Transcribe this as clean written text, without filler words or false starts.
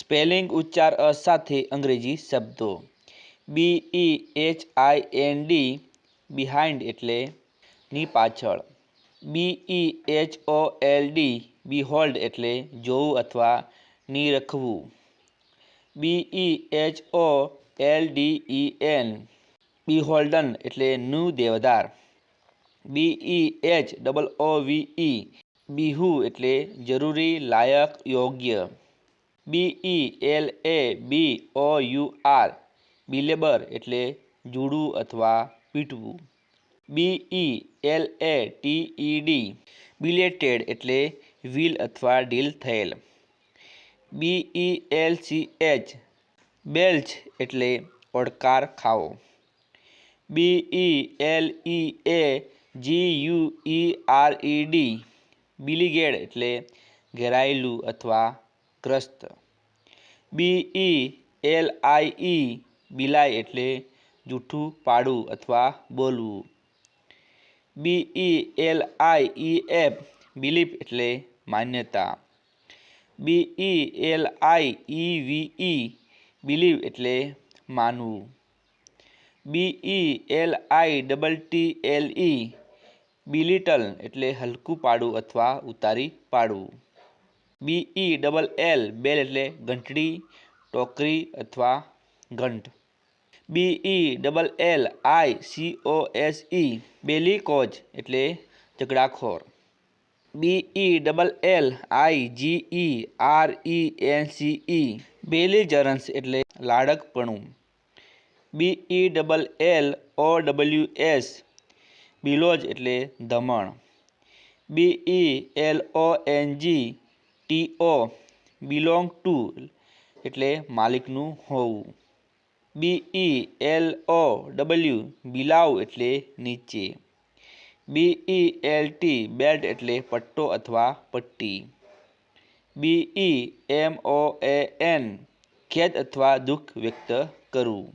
Spelling ઉચ્ચાર અ સાથે અંગ્રેજી શબ્દો. BEHIND બિહાઇન્ડ એટલે ની પાછળ. BEHOLD બિહોલ્ડ એટલે જોવું અથવા નિરખવું. BEHOLDEN બિહોલ્ડન એટલે નું દેવદાર. BEHOOVE બિહુ એટલે જરૂરી, લાયક, યોગ્ય. BELABOUR બિલેબર એટલે જુડું અથવા પીટવું. BELATED બિલેટેડ એટલે વ્હીલ અથવા ડીલ થયેલ. BELCH બેલ્ચ એટલે ઓડકાર ખાવો. BELEGUERED બિલીગેડ એટલે ઘેરાયેલું અથવા ગ્રસ્ત. BELIE બિલાઈ એટલે જૂઠું પાડવું અથવા બોલવું. BELIEF બિલીફ એટલે માન્યતા. BELIEVE બિલીવ એટલે માનવું. BELITTLE બિલિટલ એટલે હલકું પાડવું અથવા ઉતારી પાડવું. BELL બેલ એટલે ઘંટડી, ટોકરી અથવા ઘંટ. BELLICOSE બેલીકોઝ એટલે ઝઘડાખોર. BELLIGERENCE બેલિજરન્સ એટલે લાડકપણું. BELLOWS બિલોજ એટલે દમણ. BELONGTO બિલોંગ ટુ એટલે માલિકનું હોવું. BELOW બિલાવ એટલે નીચે. BELT બેલ્ટ એટલે પટ્ટો અથવા પટ્ટી. BEMOAN ખેદ અથવા દુઃખ વ્યક્ત કરવું.